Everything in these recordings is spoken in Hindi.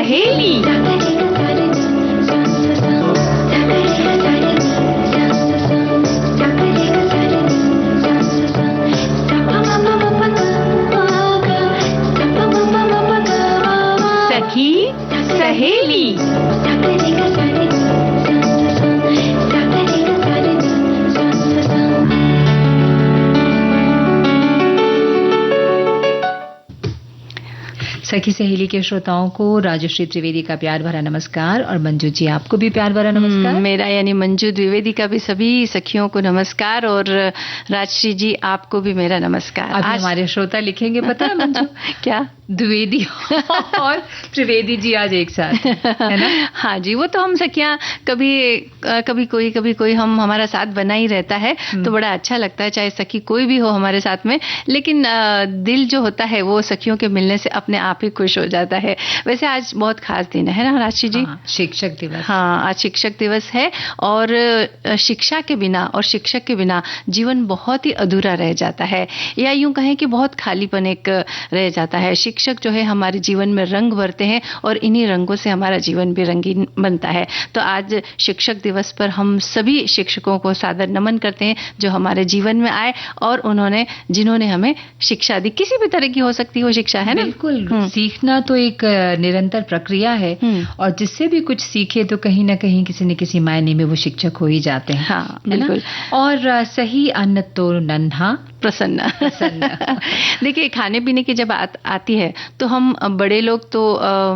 सहेली। सखी सहेली। सखी सहेली के श्रोताओं को राजश्री त्रिवेदी का प्यार भरा नमस्कार और मंजू जी आपको भी प्यार भरा नमस्कार। मेरा यानी मंजू द्विवेदी का भी सभी सखियों को नमस्कार और राजश्री जी आपको भी मेरा नमस्कार। आज हमारे श्रोता लिखेंगे पता है मंजू क्या द्विवेदी और त्रिवेदी जी आज एक साथ है ना। हाँ जी, वो तो हम सखियां कभी कोई हम हमारा साथ बना ही रहता है तो बड़ा अच्छा लगता है, चाहे सखी कोई भी हो हमारे साथ में। लेकिन दिल जो होता है वो सखियों के मिलने से अपने आप ही खुश हो जाता है। वैसे आज बहुत खास दिन है ना राजश्री जी। शिक्षक दिवस। हाँ, आज शिक्षक दिवस है और शिक्षा के बिना और शिक्षक के बिना जीवन बहुत ही अधूरा रह जाता है, या यूं कहें कि बहुत खालीपन एक रह जाता है। शिक्षक जो है हमारे जीवन में रंग भरते हैं और इन्हीं रंगों से हमारा जीवन भी रंगीन बनता है। तो आज शिक्षक दिवस पर हम सभी शिक्षकों को सादर नमन करते हैं जो हमारे जीवन में आए और जिन्होंने हमें शिक्षा दी, किसी भी तरह की हो सकती है वो शिक्षा, है ना। बिल्कुल, सीखना तो एक निरंतर प्रक्रिया है और जिससे भी कुछ सीखे तो कहीं ना कहीं किसी न किसी मायने में वो शिक्षक हो ही जाते हैं। हाँ, बिल्कुल। और सही अन्न तो नन्हा प्रसन्न। देखिए, खाने पीने की जब आती है तो हम बड़े लोग तो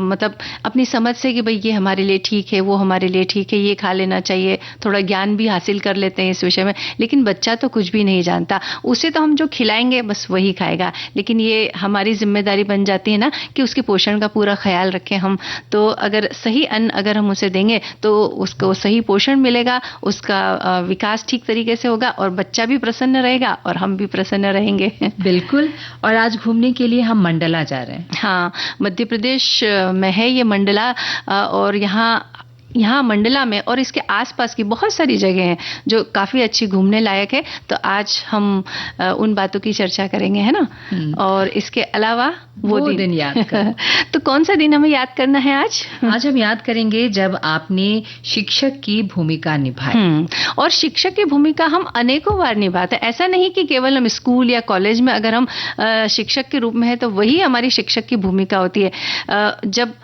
मतलब अपनी समझ से कि भाई ये हमारे लिए ठीक है, वो हमारे लिए ठीक है, ये खा लेना चाहिए, थोड़ा ज्ञान भी हासिल कर लेते हैं इस विषय में। लेकिन बच्चा तो कुछ भी नहीं जानता, उसे तो हम जो खिलाएंगे बस वही खाएगा। लेकिन ये हमारी जिम्मेदारी बन जाती है ना कि उसके पोषण का पूरा ख्याल रखें हम। तो अगर सही अन्न अगर हम उसे देंगे तो उसको सही पोषण मिलेगा, उसका विकास ठीक तरीके से होगा और बच्चा भी प्रसन्न रहेगा और हम भी प्रसन्न रहेंगे। बिल्कुल। और आज घूमने के लिए हम मंडला जा रहे हैं। हाँ, मध्य प्रदेश में है ये मंडला और यहाँ मंडला में और इसके आसपास की बहुत सारी जगह हैं जो काफ़ी अच्छी घूमने लायक है। तो आज हम उन बातों की चर्चा करेंगे, है ना। और इसके अलावा वो दिन याद करो। तो कौन सा दिन हमें याद करना है आज? आज हम याद करेंगे जब आपने शिक्षक की भूमिका निभाई। और शिक्षक की भूमिका हम अनेकों बार निभाते हैं। ऐसा नहीं कि केवल हम स्कूल या कॉलेज में अगर हम शिक्षक के रूप में है तो वही हमारी शिक्षक की भूमिका होती है। जब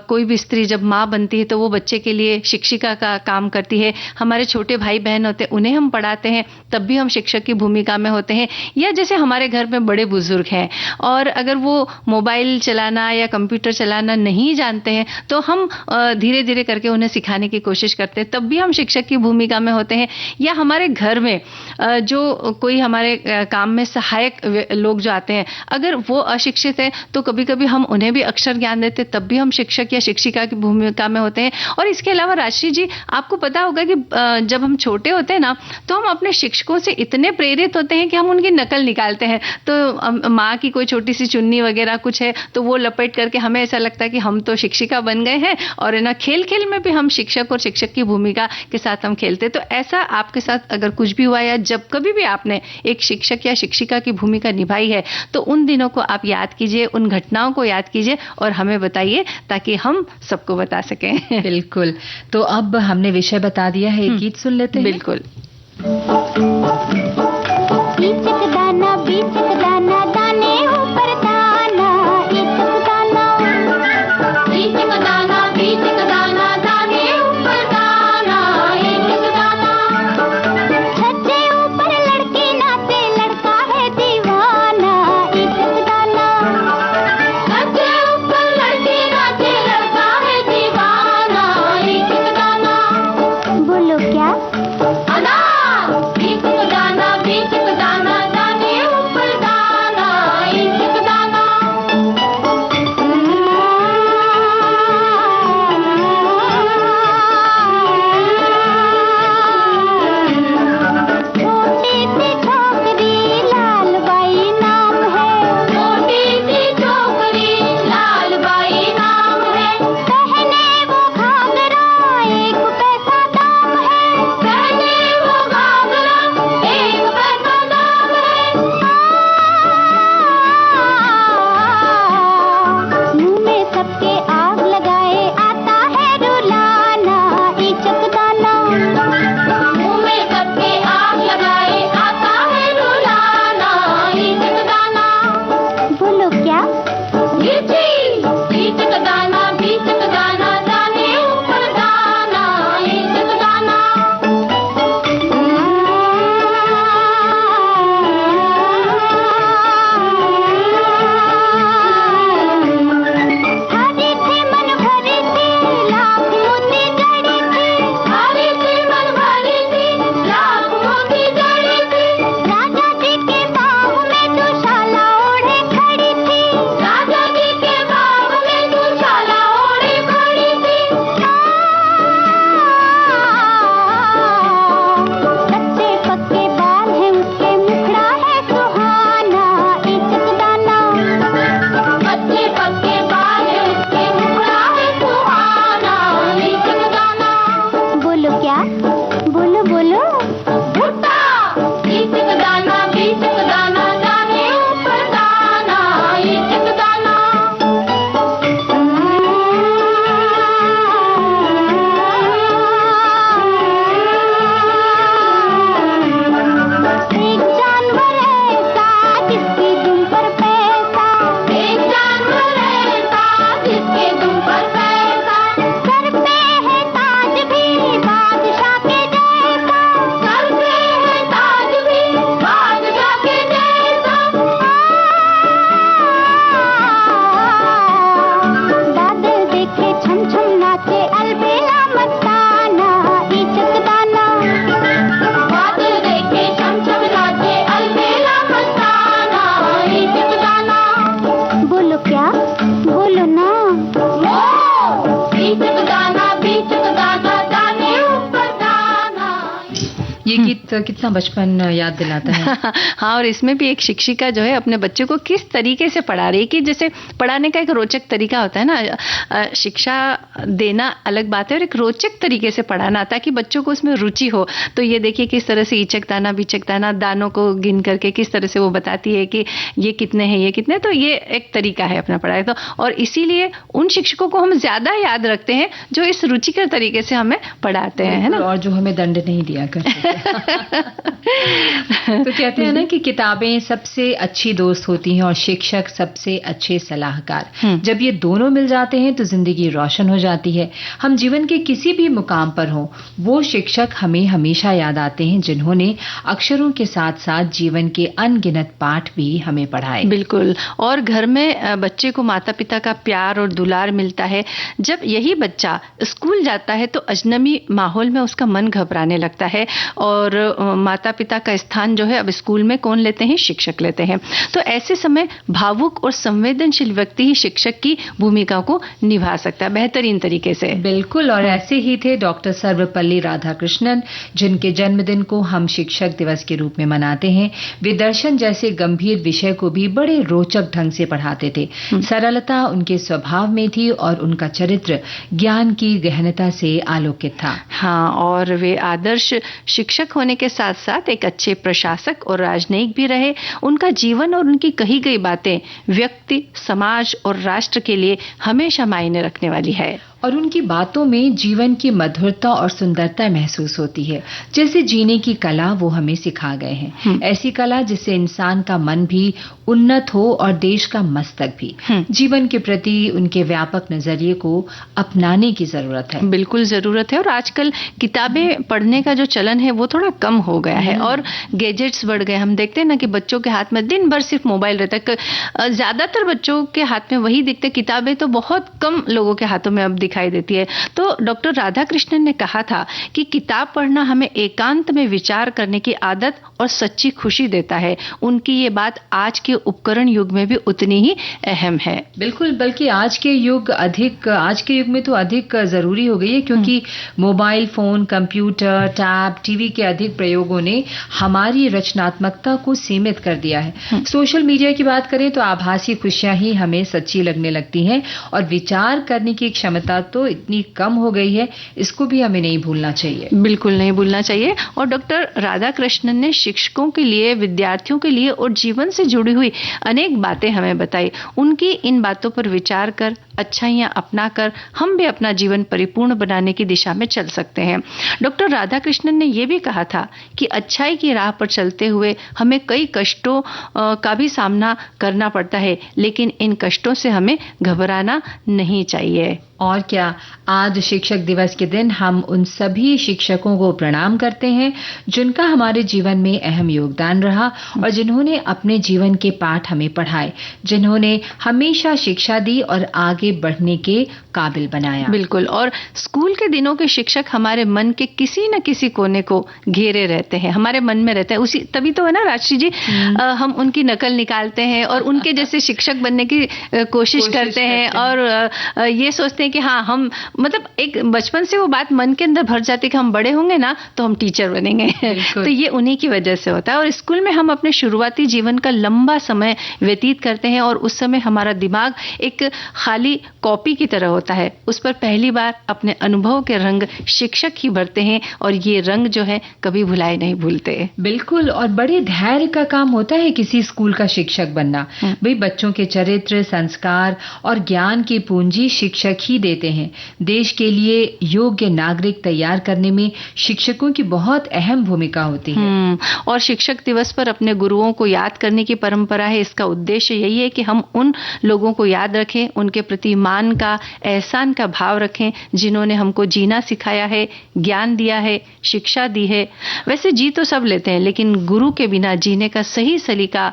कोई भी स्त्री जब माँ बनती है तो वो बच्चे के लिए शिक्षिका का काम करती है। हमारे छोटे भाई बहन होते हैं, उन्हें हम पढ़ाते हैं, तब भी हम शिक्षक की भूमिका में होते हैं। या जैसे हमारे घर में बड़े बुजुर्ग हैं और अगर वो मोबाइल चलाना या कंप्यूटर चलाना नहीं जानते हैं तो हम धीरे धीरे करके उन्हें सिखाने की कोशिश करते हैं, तब भी हम शिक्षक की भूमिका में होते हैं। या हमारे घर में जो कोई हमारे काम में सहायक लोग जो आते हैं, अगर वो अशिक्षित हैं तो कभी कभी हम उन्हें भी अक्षर ज्ञान देते हैं, तब भी हम शिक्षक या शिक्षिका की भूमिका में होते हैं। और इसके अलावा राजश्री जी, आपको पता होगा कि जब हम छोटे होते हैं ना तो हम अपने शिक्षकों से इतने प्रेरित होते हैं कि हम उनकी नकल निकालते हैं। तो माँ की कोई छोटी सी चुन्नी वगैरह कुछ है तो वो लपेट करके हमें ऐसा लगता है कि हम तो शिक्षिका बन गए हैं और ना खेल खेल में भी हम शिक्षक और शिक्षक की भूमिका के साथ हम खेलते। तो ऐसा आपके साथ अगर कुछ भी हुआ या जब कभी भी आपने एक शिक्षक या शिक्षिका की भूमिका निभाई है तो उन दिनों को आप याद कीजिए, उन घटनाओं को याद कीजिए और हमें बताइए ताकि हम सबको बता सकें। बिल्कुल। तो अब हमने विषय बता दिया है, एक गीत सुन लेते हैं। बिल्कुल। बीचक दाना दाने ऊपर दाना, बीचक दाना दाने ऊपर दाना, एक दाना। छत से ऊपर लड़की नाचे, लड़का है दीवाना, एक दाना। छत से ऊपर लड़की नाचे, लड़का है दीवाना, एक दाना। बोलो क्या? अनार। कितना बचपन याद दिलाता है। हाँ, और इसमें भी एक शिक्षिका जो है अपने बच्चे को किस तरीके से पढ़ा रही है कि जैसे पढ़ाने का एक रोचक तरीका होता है ना, शिक्षा देना अलग बात है और एक रोचक तरीके से पढ़ाना ताकि बच्चों को उसमें रुचि हो। तो ये देखिए किस तरह से ईचक दाना बिचक दाना दानों को गिन करके किस तरह से वो बताती है कि ये कितने हैं, ये कितने। तो ये एक तरीका है अपना पढ़ाई। तो और इसीलिए उन शिक्षकों को हम ज्यादा याद रखते हैं जो इस रुचिकर तरीके से हमें पढ़ाते हैं, है ना, और जो हमें दंड नहीं दिया करते। तो कहते हैं ना कि किताबें सबसे अच्छी दोस्त होती हैं और शिक्षक सबसे अच्छे सलाहकार। जब ये दोनों मिल जाते हैं तो जिंदगी रोशन हो जाती है। हम जीवन के किसी भी मुकाम पर हो, वो शिक्षक हमें हमेशा याद आते हैं जिन्होंने अक्षरों के साथ साथ जीवन के अनगिनत पाठ भी हमें पढ़ाए। बिल्कुल। और घर में बच्चे को माता पिता का प्यार और दुलार मिलता है। जब यही बच्चा स्कूल जाता है तो अजनबी माहौल में उसका मन घबराने लगता है और माता पिता का स्थान जो है अब स्कूल में कौन लेते हैं? शिक्षक लेते हैं। तो ऐसे समय भावुक और संवेदनशील व्यक्ति ही शिक्षक की भूमिका को निभा सकता है बेहतरीन तरीके से। बिल्कुल। और ऐसे ही थे डॉक्टर सर्वपल्ली राधाकृष्णन, जिनके जन्मदिन को हम शिक्षक दिवस के रूप में मनाते हैं। वे दर्शन जैसे गंभीर विषय को भी बड़े रोचक ढंग से पढ़ाते थे। सरलता उनके स्वभाव में थी और उनका चरित्र ज्ञान की गहनता से आलोकित था। हाँ, और वे आदर्श शिक्षक होने के साथ साथ एक अच्छे प्रशासक और राजनयिक भी रहे। उनका जीवन और उनकी कही गई बातें व्यक्ति, समाज और राष्ट्र के लिए हमेशा मायने रखने वाली है। और उनकी बातों में जीवन की मधुरता और सुंदरता महसूस होती है। जैसे जीने की कला वो हमें सिखा गए हैं। ऐसी कला जिससे इंसान का मन भी उन्नत हो और देश का मस्तक भी। जीवन के प्रति उनके व्यापक नजरिए को अपनाने की जरूरत है। बिल्कुल जरूरत है। और आजकल किताबें पढ़ने का जो चलन है वो थोड़ा कम हो गया है और गैजेट्स बढ़ गए। हम देखते हैं ना कि बच्चों के हाथ में दिन भर सिर्फ मोबाइल रहता है। ज्यादातर बच्चों के हाथ में वही दिखते। किताबें तो बहुत कम लोगों के हाथों में अब दिखाई देती है। तो डॉक्टर राधाकृष्णन ने कहा था कि किताब पढ़ना हमें एकांत में विचार करने की आदत और सच्ची खुशी देता है। उनकी ये बात आज के उपकरण युग में भी उतनी ही अहम है। बिल्कुल, बल्कि आज के युग में तो अधिक जरूरी हो गई है, क्योंकि mobile phone, computer, tab, TV के अधिक प्रयोगों ने हमारी रचनात्मकता को सीमित कर दिया है। सोशल मीडिया की बात करें तो आभासी खुशियां ही हमें सच्ची लगने लगती हैं और विचार करने की क्षमता तो इतनी कम हो गई है, इसको भी हमें नहीं भूलना चाहिए। बिल्कुल नहीं भूलना चाहिए। और डॉक्टर राधाकृष्णन ने शिक्षकों के लिए, विद्यार्थियों के लिए और जीवन से जुड़ी हुई अनेक बातें हमें बताई। उनकी इन बातों पर विचार कर, अच्छाइयां अपना कर हम भी अपना जीवन परिपूर्ण बनाने की दिशा में चल सकते हैं। डॉक्टर राधाकृष्णन ने यह भी कहा था कि अच्छाई की राह पर चलते हुए हमें कई कष्टों का भी सामना करना पड़ता है, लेकिन इन कष्टों से हमें घबराना नहीं चाहिए। और क्या, आज शिक्षक दिवस के दिन हम उन सभी शिक्षकों को प्रणाम करते हैं जिनका हमारे जीवन में अहम योगदान रहा और जिन्होंने अपने जीवन के पाठ हमें पढ़ाए, जिन्होंने हमेशा शिक्षा दी और आगे बढ़ने के काबिल बनाया। बिल्कुल। और स्कूल के दिनों के शिक्षक हमारे मन के किसी न किसी कोने को घेरे रहते हैं, हमारे मन में रहते हैं। उसी तभी तो है ना राजश्री जी, हम उनकी नकल निकालते हैं और उनके जैसे शिक्षक बनने की कोशिश करते हैं और ये सोचते हैं कि हाँ, हम मतलब एक बचपन से वो बात मन के अंदर भर जाती है कि हम बड़े होंगे ना तो हम टीचर बनेंगे। तो ये उन्हीं की वजह से होता है। और स्कूल में हम अपने शुरुआती जीवन का लंबा समय व्यतीत करते हैं और उस समय हमारा दिमाग एक खाली कॉपी की तरह होता है। उस पर पहली बार अपने अनुभव के रंग शिक्षक ही भरते हैं और ये रंग जो है कभी भुलाए नहीं भूलते। बिल्कुल। और बड़े धैर्य का काम होता है किसी स्कूल का शिक्षक बनना। भाई, बच्चों के चरित्र, संस्कार और ज्ञान की पूंजी शिक्षक ही देते हैं। देश के लिए योग्य नागरिक तैयार करने में शिक्षकों की बहुत अहम भूमिका होती है। और शिक्षक दिवस पर अपने गुरुओं को याद करने की परंपरा है। इसका उद्देश्य यही है कि हम उन लोगों को याद रखें, उनके प्रति मान का, एहसान का भाव रखें जिन्होंने हमको जीना सिखाया है, ज्ञान दिया है, शिक्षा दी है। वैसे जी तो सब लेते हैं, लेकिन गुरु के बिना जीने का सही सलीका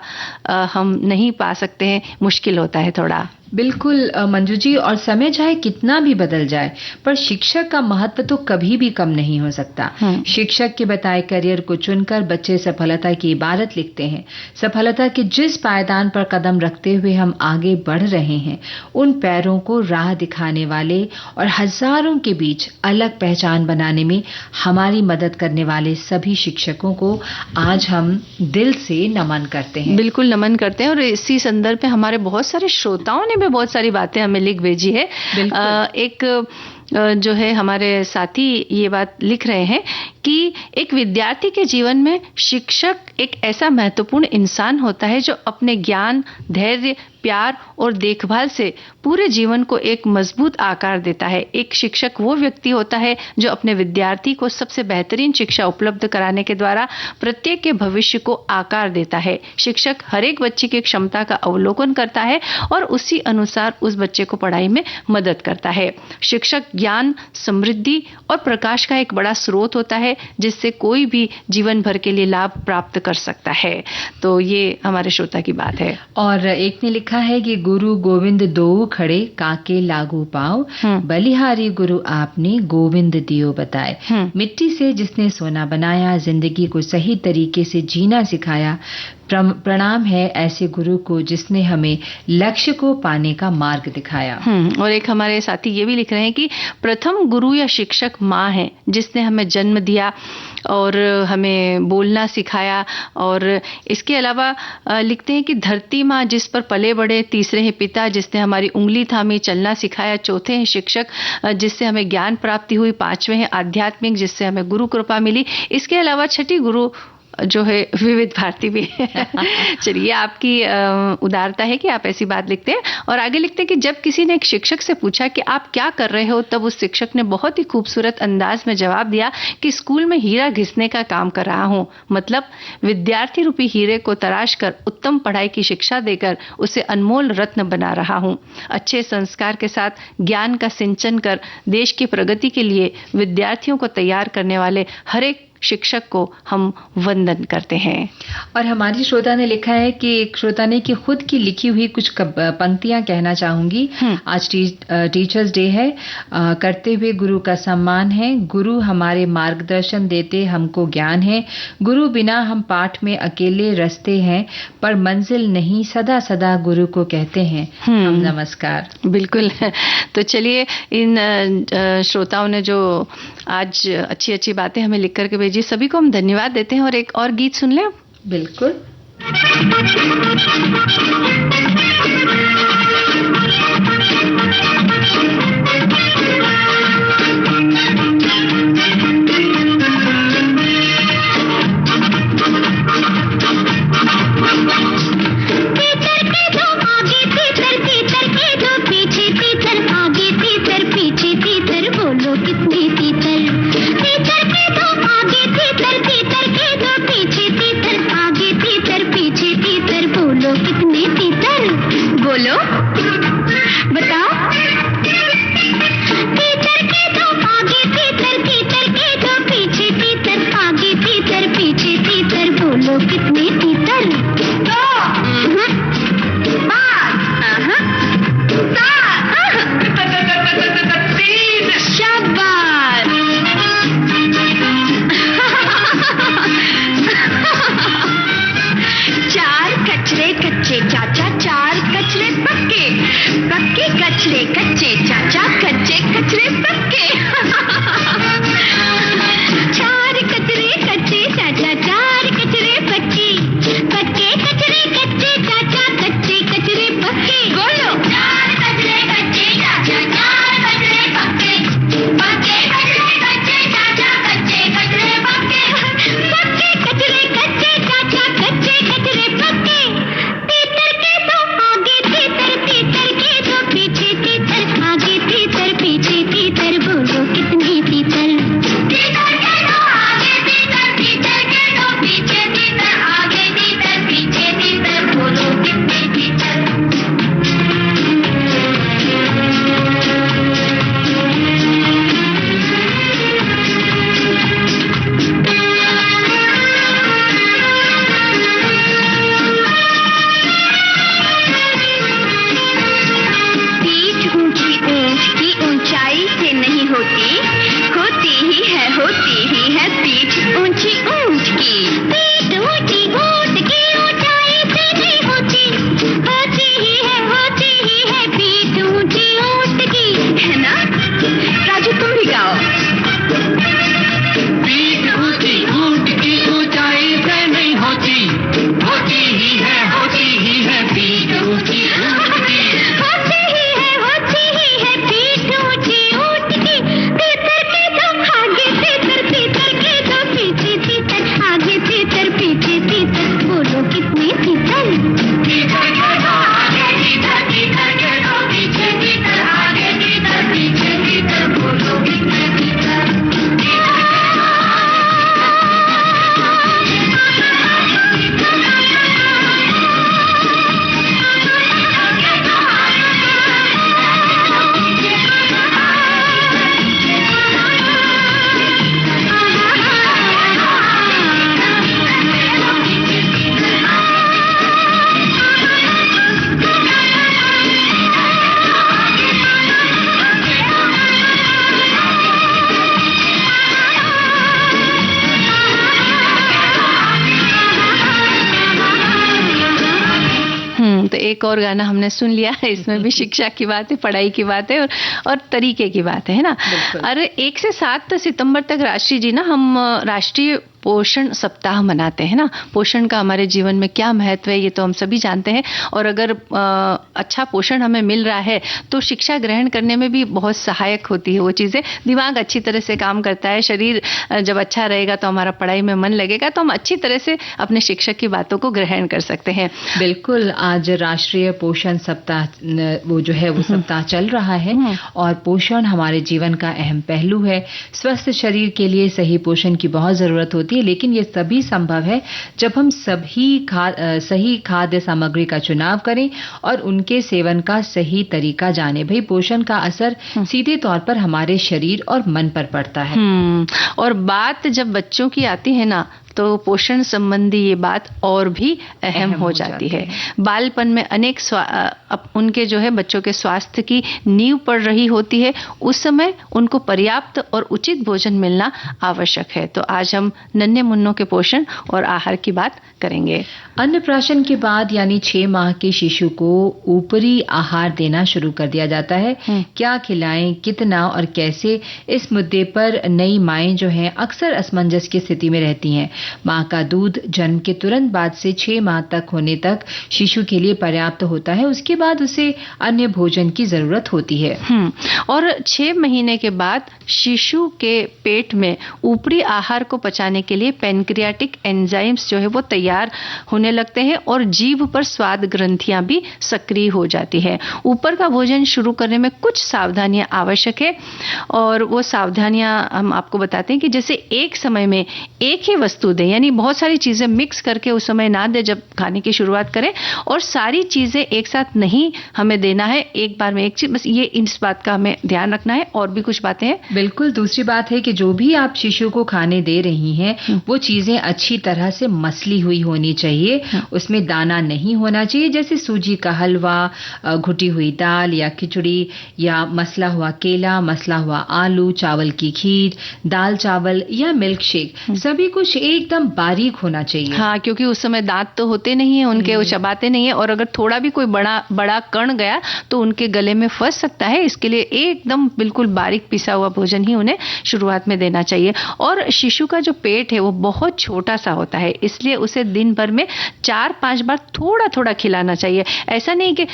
हम नहीं पा सकते हैं, मुश्किल होता है थोड़ा। बिल्कुल मंजू जी, और समय चाहे कितना भी बदल जाए पर शिक्षक का महत्व तो कभी भी कम नहीं हो सकता। शिक्षक के बताए करियर को चुनकर बच्चे सफलता की इबारत लिखते हैं। सफलता के जिस पायदान पर कदम रखते हुए हम आगे बढ़ रहे हैं, उन पैरों को राह दिखाने वाले और हजारों के बीच अलग पहचान बनाने में हमारी मदद करने वाले सभी शिक्षकों को आज हम दिल से नमन करते हैं। बिल्कुल नमन करते हैं। और इसी संदर्भ में हमारे बहुत सारे श्रोताओं ने भी बहुत सारी बातें हमें लिख भेजी है। एक जो है हमारे साथी ये बात लिख रहे हैं कि एक विद्यार्थी के जीवन में शिक्षक एक ऐसा महत्वपूर्ण इंसान होता है जो अपने ज्ञान, धैर्य, प्यार और देखभाल से पूरे जीवन को एक मजबूत आकार देता है। एक शिक्षक वो व्यक्ति होता है जो अपने विद्यार्थी को सबसे बेहतरीन शिक्षा उपलब्ध कराने के द्वारा प्रत्येक के भविष्य को आकार देता है। शिक्षक हर एक बच्चे की क्षमता का अवलोकन करता है और उसी अनुसार उस बच्चे को पढ़ाई में मदद करता है। शिक्षक ज्ञान, समृद्धि और प्रकाश का एक बड़ा स्रोत होता है जिससे कोई भी जीवन भर के लिए लाभ प्राप्त कर सकता है। तो ये हमारे श्रोता की बात है। और एक ने लिखा है कि गुरु गोविंद दो खड़े काके लागू पाओ, बलिहारी गुरु आपने गोविंद दियो बताए। मिट्टी से जिसने सोना बनाया, जिंदगी को सही तरीके से जीना सिखाया, प्रणाम है ऐसे गुरु को जिसने हमें लक्ष्य को पाने का मार्ग दिखाया। और एक हमारे साथी ये भी लिख रहे हैं कि प्रथम गुरु या शिक्षक माँ है जिसने हमें जन्म दिया और हमें बोलना सिखाया। और इसके अलावा लिखते हैं कि धरती माँ जिस पर पले बड़े, तीसरे हैं पिता जिसने हमारी उंगली थामी चलना सिखाया, चौथे हैं शिक्षक जिससे हमें ज्ञान प्राप्ति हुई, पांचवें हैं आध्यात्मिक जिससे हमें गुरु कृपा मिली। इसके अलावा छठी गुरु जो है विविध भारती भी है। चलिए, आपकी उदारता है कि आप ऐसी बात लिखते हैं। और आगे लिखते हैं कि जब किसी ने एक शिक्षक से पूछा कि आप क्या कर रहे हो, तब उस शिक्षक ने बहुत ही खूबसूरत अंदाज में जवाब दिया कि स्कूल में हीरा घिसने का काम कर रहा हूं। मतलब विद्यार्थी रूपी हीरे को तराश कर उत्तम पढ़ाई की शिक्षा देकर उसे अनमोल रत्न बना रहा हूं। अच्छे संस्कार के साथ ज्ञान का सिंचन कर देश की प्रगति के लिए विद्यार्थियों को तैयार करने वाले हर एक शिक्षक को हम वंदन करते हैं। और हमारी श्रोता ने लिखा है कि एक श्रोता ने कि खुद की लिखी हुई कुछ पंक्तियां कहना चाहूंगी। आज टीचर्स डे है। करते हुए गुरु का सम्मान है, गुरु हमारे मार्गदर्शन देते हमको ज्ञान है, गुरु बिना हम पाठ में अकेले रस्ते हैं, पर मंजिल नहीं सदा सदा गुरु को कहते हैं हम नमस्कार। बिल्कुल। तो चलिए, इन श्रोताओं ने जो आज अच्छी अच्छी बातें हमें लिख करके भेजी, सभी को हम धन्यवाद देते हैं। और एक और गीत सुन लें। बिल्कुल। एक और गाना हमने सुन लिया, इसमें भी शिक्षा की बात है, पढ़ाई की बात है और तरीके की बात है ना। अरे 1 से 7 सितंबर तक राष्ट्रीय जी ना हम राष्ट्रीय पोषण सप्ताह मनाते हैं ना। पोषण का हमारे जीवन में क्या महत्व है ये तो हम सभी जानते हैं, और अगर अच्छा पोषण हमें मिल रहा है तो शिक्षा ग्रहण करने में भी बहुत सहायक होती है वो चीज़ें। दिमाग अच्छी तरह से काम करता है, शरीर जब अच्छा रहेगा तो हमारा पढ़ाई में मन लगेगा, तो हम अच्छी तरह से अपने शिक्षक की बातों को ग्रहण कर सकते हैं। बिल्कुल, आज राष्ट्रीय पोषण सप्ताह वो जो है वो सप्ताह चल रहा है, और पोषण हमारे जीवन का अहम पहलू है। स्वस्थ शरीर के लिए सही पोषण की बहुत जरूरत होती है, लेकिन ये तभी संभव है जब हम सही खाद्य सामग्री का चुनाव करें और उनके सेवन का सही तरीका जाने। भाई, पोषण का असर सीधे तौर पर हमारे शरीर और मन पर पड़ता है। और बात जब बच्चों की आती है ना, तो पोषण संबंधी ये बात और भी अहम हो जाती है। बालपन में अनेक उनके जो है बच्चों के स्वास्थ्य की नींव पड़ रही होती है, उस समय उनको पर्याप्त और उचित भोजन मिलना आवश्यक है। तो आज हम नन्हे मुन्नों के पोषण और आहार की बात करेंगे। अन्नप्राशन के बाद यानी 6 माह के शिशु को ऊपरी आहार देना शुरू कर दिया जाता है। क्या खिलाएं, कितना और कैसे, इस मुद्दे पर नई माएं जो हैं अक्सर असमंजस की स्थिति में रहती हैं। मां का दूध जन्म के तुरंत बाद से 6 माह तक होने तक शिशु के लिए पर्याप्त होता है, उसके बाद उसे अन्य भोजन की जरूरत होती है। और 6 महीने के बाद शिशु के पेट में ऊपरी आहार को पचाने के लिए पैनक्रियाटिक एंजाइम्स जो है वो तैयार होने लगते हैं, और जीभ पर स्वाद ग्रंथियां भी सक्रिय हो जाती है। ऊपर का भोजन शुरू करने में कुछ सावधानियां आवश्यक है, और वो सावधानियां हम आपको बताते हैं कि जैसे एक समय में एक ही वस्तु दें, यानी बहुत सारी चीजें मिक्स करके उस समय ना दें जब खाने की शुरुआत करें, और सारी चीजें एक साथ नहीं हमें देना है, एक बार में एक चीज, बस ये इस बात का हमें ध्यान रखना है। और भी कुछ बातें हैं? बिल्कुल, दूसरी बात है कि जो भी आप शिशु को खाने दे रही हैं वो चीजें अच्छी तरह से मसली हुई होनी चाहिए, उसमें दाना नहीं होना चाहिए, जैसे सूजी का हलवा, घुटी हुई दाल या खिचड़ी, या मसला हुआ केला, मसला हुआ आलू, चावल की खीर, दाल चावल या मिल्क शेक, सभी कुछ एकदम बारीक होना चाहिए। हाँ, क्योंकि उस समय दांत तो होते नहीं है उनके, वो चबाते नहीं है, और अगर थोड़ा भी कोई बड़ा कण गया तो उनके गले में फंस सकता है। इसके लिए एकदम बिल्कुल बारीक पिसा हुआ भोजन ही उन्हें शुरुआत में देना चाहिए। और शिशु का जो पेट है वो बहुत छोटा सा होता है, इसलिए उसे दिन भर में 4-5 बार थोड़ा थोड़ा खिलाना चाहिए। ऐसा नहीं कि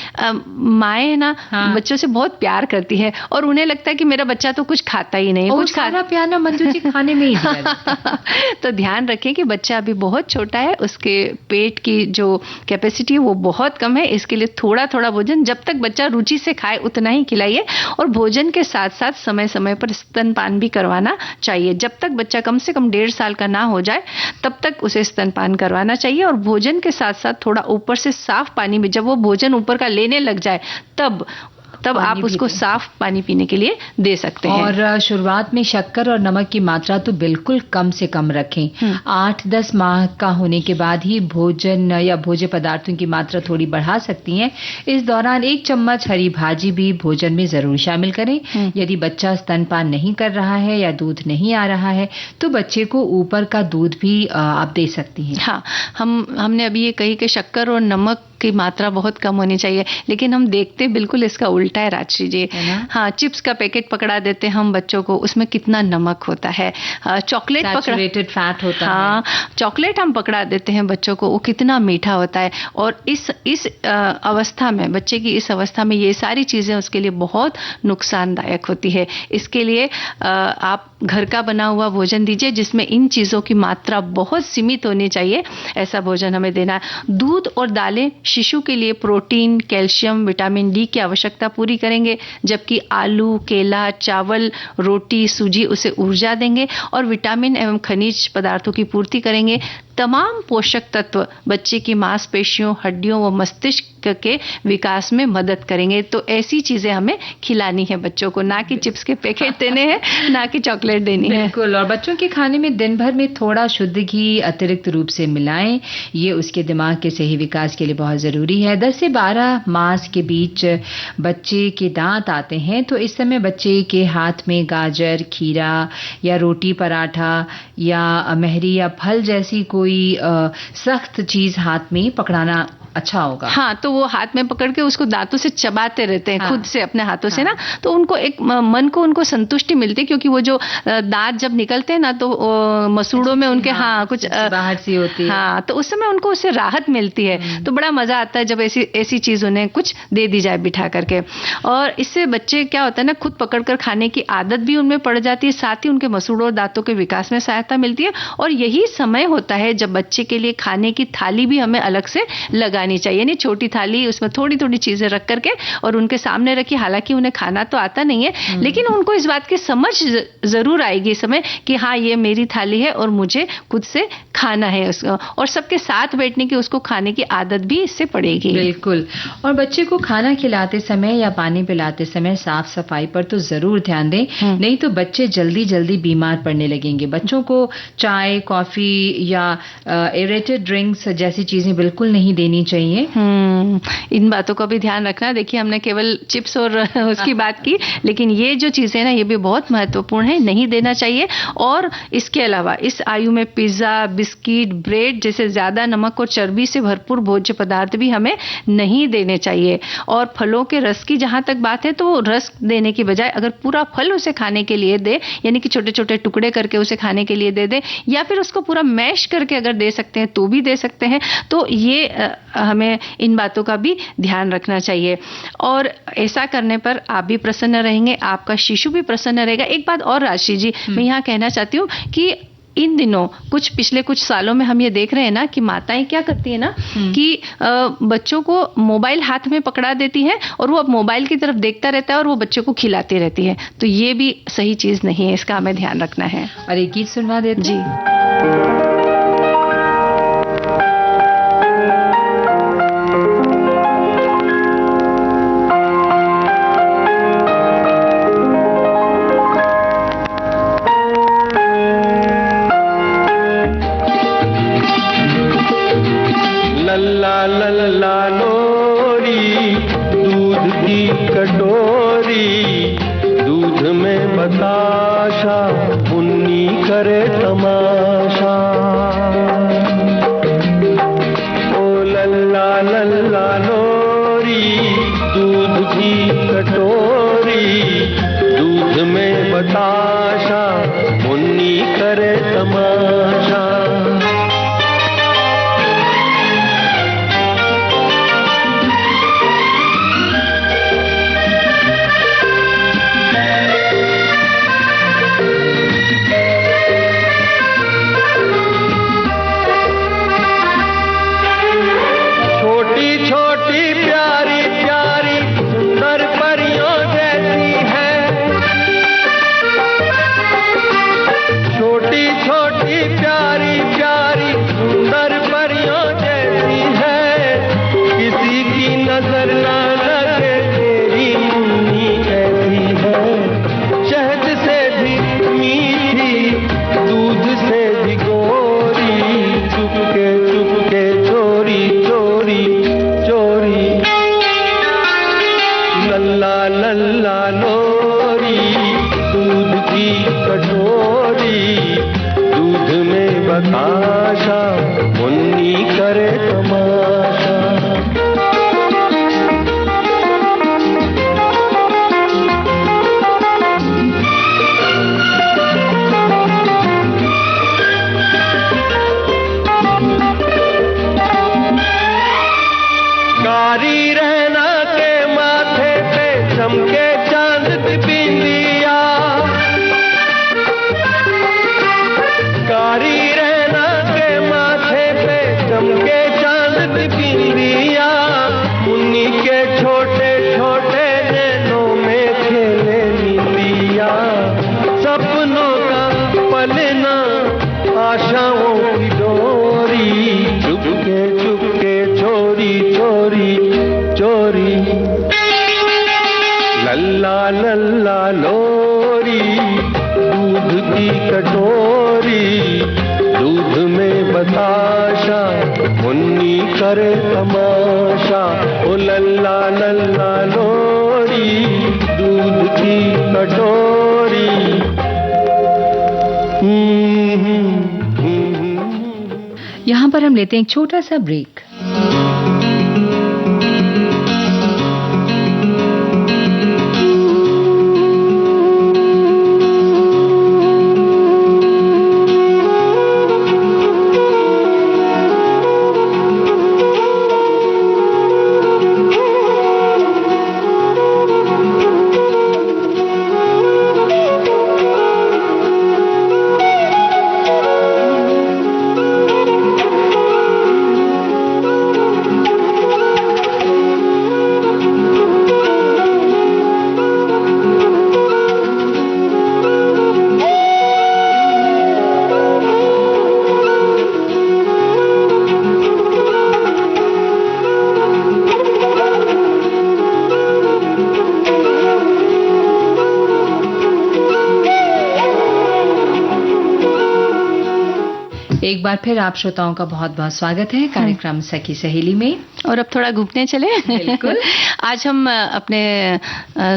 माएँ ना बच्चों से बहुत प्यार करती है और उन्हें लगता है कि मेरा बच्चा तो कुछ खाता ही नहीं, कुछ सारा प्यार ना मंजू जी खाने में ही दिया तो ध्यान रखें कि बच्चा अभी बहुत छोटा है, उसके पेट की जो कैपेसिटी है वो बहुत कम है, इसके लिए थोड़ा थोड़ा भोजन जब तक बच्चा रुचि से खाए उतना ही खिलाइए। और भोजन के साथ साथ समय समय पर स्तनपान भी करवाना चाहिए। जब तक बच्चा कम से कम 1.5 साल का ना हो जाए तब तक उसे स्तनपान करवाना चाहिए। और भोजन के साथ साथ थोड़ा ऊपर से साफ पानी भी, जब वो भोजन ऊपर का लेने लग जाए तब आप उसको साफ पानी पीने के लिए दे सकते हैं। और शुरुआत में शक्कर और नमक की मात्रा तो बिल्कुल कम से कम रखें। 8-10 माह का होने के बाद ही भोजन या भोज्य पदार्थों की मात्रा थोड़ी बढ़ा सकती हैं। इस दौरान 1 चम्मच हरी भाजी भी भोजन में जरूर शामिल करें। यदि बच्चा स्तनपान नहीं कर रहा है या दूध नहीं आ रहा है तो बच्चे को ऊपर का दूध भी आप दे सकती हैं। हाँ, हमने अभी ये कही कि शक्कर और नमक की मात्रा बहुत कम होनी चाहिए, लेकिन हम देखते बिल्कुल इसका उल्टा है राजश्री जी। हाँ, चिप्स का पैकेट पकड़ा देते हम बच्चों को, उसमें कितना नमक होता है। चॉकलेट सैचुरेटेड फैट होता है। हाँ, चॉकलेट हम पकड़ा देते हैं बच्चों को, वो कितना मीठा होता है। और इस अवस्था में, बच्चे की इस अवस्था में ये सारी चीजें उसके लिए बहुत नुकसानदायक होती है। इसके लिए आप घर का बना हुआ भोजन दीजिए जिसमें इन चीजों की मात्रा बहुत सीमित होनी चाहिए, ऐसा भोजन हमें देना है। दूध और दालें शिशु के लिए प्रोटीन, कैल्शियम, विटामिन डी की आवश्यकता पूरी करेंगे, जबकि आलू, केला, चावल, रोटी, सूजी उसे ऊर्जा देंगे और विटामिन एवं खनिज पदार्थों की पूर्ति करेंगे। तमाम पोषक तत्व बच्चे की मांसपेशियों, हड्डियों व मस्तिष्क के विकास में मदद करेंगे। तो ऐसी चीजें हमें खिलानी है बच्चों को, ना कि चिप्स के पैकेट देने हैं, ना कि चॉकलेट देनी है। बिल्कुल, और बच्चों के खाने में दिन भर में थोड़ा शुद्ध घी अतिरिक्त रूप से मिलाएं, ये उसके दिमाग के सही विकास के लिए बहुत जरूरी है। 10 से 12 मास के बीच बच्चे के दांत आते हैं, तो इस समय बच्चे के हाथ में गाजर, खीरा या रोटी, पराठा या महरी या फल जैसी कोई सख्त चीज हाथ में पकड़ाना अच्छा होगा। हाँ, तो वो हाथ में पकड़ के उसको दांतों से चबाते रहते हैं, हाँ। खुद से अपने हाथों से ना, तो उनको एक मन को उनको संतुष्टि मिलती है, क्योंकि वो जो दांत जब निकलते हैं ना तो मसूड़ों में उनके कुछ चिपचिपाहट सी होती है। हाँ, तो उस समय उनको उससे राहत मिलती है। तो बड़ा मजा आता है जब ऐसी चीज उन्हें कुछ दे दी जाए बिठा करके। और इससे बच्चे क्या होता है ना, खुद पकड़कर खाने की आदत भी उनमें पड़ जाती है, साथ ही उनके मसूड़ों और दांतों के विकास में सहायता मिलती है। और यही समय होता है जब बच्चे के लिए खाने की थाली भी हमें अलग से लगानी चाहिए, यानी छोटी थाली, उसमें थोड़ी थोड़ी चीजें रख करके और उनके सामने रखी। हालांकि उन्हें खाना तो आता नहीं है, लेकिन उनको इस बात की समझ जरूर आएगी इस समय कि हाँ, ये मेरी थाली है और मुझे खुद से खाना है उसको, और सबके साथ बैठने की, उसको खाने की आदत भी इससे पड़ेगी। बिल्कुल। और बच्चे को खाना खिलाते समय या पानी पिलाते समय साफ सफाई पर तो जरूर ध्यान दें, नहीं तो बच्चे जल्दी जल्दी बीमार पड़ने लगेंगे। बच्चों को चाय, कॉफी या एरेटेड ड्रिंक्स जैसी चीजें बिल्कुल नहीं देनी चाहिए। इन बातों का भी ध्यान रखना। देखिए, हमने केवल चिप्स और उसकी बात की, लेकिन ये जो चीजें ना, ये भी बहुत महत्वपूर्ण है, नहीं देना चाहिए। और इसके अलावा इस आयु में पिज्जा, बिस्किट, ब्रेड जैसे ज्यादा नमक और चर्बी से भरपूर भोज्य पदार्थ भी हमें नहीं देने चाहिए। और फलों के रस की जहां तक बात है, तो रस देने की बजाय अगर पूरा फल उसे खाने के लिए दे, यानी कि छोटे छोटे टुकड़े करके उसे खाने के लिए दे दे, या फिर उसको पूरा मैश करके अगर दे सकते हैं तो भी दे सकते हैं। तो ये हमें इन बातों का भी ध्यान रखना चाहिए। और ऐसा करने पर आप भी प्रसन्न रहेंगे, आपका शिशु भी प्रसन्न रहेगा। एक बात और राशि जी, मैं यहाँ कहना चाहती हूँ कि इन दिनों पिछले कुछ सालों में हम ये देख रहे हैं ना कि माताएं क्या करती है ना कि बच्चों को मोबाइल हाथ में पकड़ा देती है और वो अब मोबाइल की तरफ देखता रहता है और वो बच्चों को खिलाती रहती है। तो ये भी सही चीज नहीं है, इसका हमें ध्यान रखना है। और एक गीत सुनवा देते जी। लल्ला लोरी, दूध की कटोरी, दूध में बताशा, मुन्नी करे तमाशा। ओ लल्ला लल्ला लोरी, दूध की कटोरी, दूध में बताशा, मुन्नी करे तमाशा। बताशा, मुन्नी करे तमाशा। कारी रहना के माथे पे चमके चांद की बिंदिया, कारी चमके चांद की बिंदिया, मुन्नी के छोटे छोटे नैनों में खेले नींदिया। सपनों का पलना, आशाओं की डोरी, चुपके चुपके चोरी चोरी चोरी। लल्ला लल्ला लोरी, दूध की कटोरी, दूध में बताशा, मुन्नी करे तमाशा। ओ लल्ला लल्ला लोरी, दूध की कटोरी। यहाँ पर हम लेते हैं एक छोटा सा ब्रेक। एक बार फिर आप श्रोताओं का बहुत बहुत स्वागत है कार्यक्रम सखी सहेली में। और अब थोड़ा घूमने चले। बिल्कुल। आज हम अपने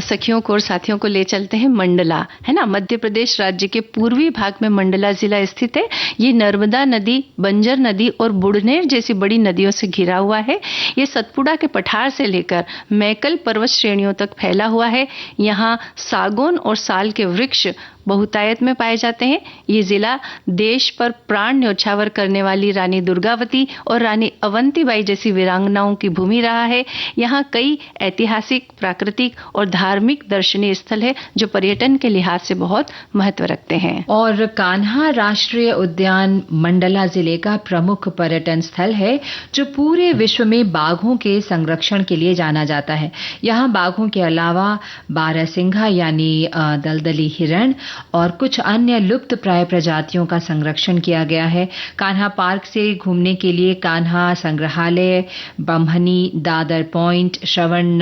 सखियों को और साथियों को ले चलते हैं मंडला, है ना। मध्य प्रदेश राज्य के पूर्वी भाग में मंडला जिला स्थित है। ये नर्मदा नदी, बंजर नदी और बुढ़नेर जैसी बड़ी नदियों से घिरा हुआ है। ये सतपुड़ा के पठार से लेकर मैकल पर्वत श्रेणियों तक फैला हुआ है। यहाँ सागौन और साल के वृक्ष बहुतायत में पाए जाते हैं। ये जिला देश पर प्राण न्यौछावर करने वाली रानी दुर्गावती और रानी अवंतीबाई जैसी वीरांगनाओं की भूमि रहा है। यहाँ कई ऐतिहासिक, प्राकृतिक और धार्मिक दर्शनीय स्थल है जो पर्यटन के लिहाज से बहुत महत्व रखते हैं। और कान्हा राष्ट्रीय उद्यान मंडला जिले का प्रमुख पर्यटन स्थल है जो पूरे विश्व में बाघों के संरक्षण के लिए जाना जाता है। यहाँ बाघों के अलावा बारहसिंघा यानी दलदली हिरण और कुछ अन्य लुप्त प्राय प्रजातियों का संरक्षण किया गया है। कान्हा पार्क से घूमने के लिए कान्हा संग्रहालय, बम्हनी, दादर पॉइंट, श्रवण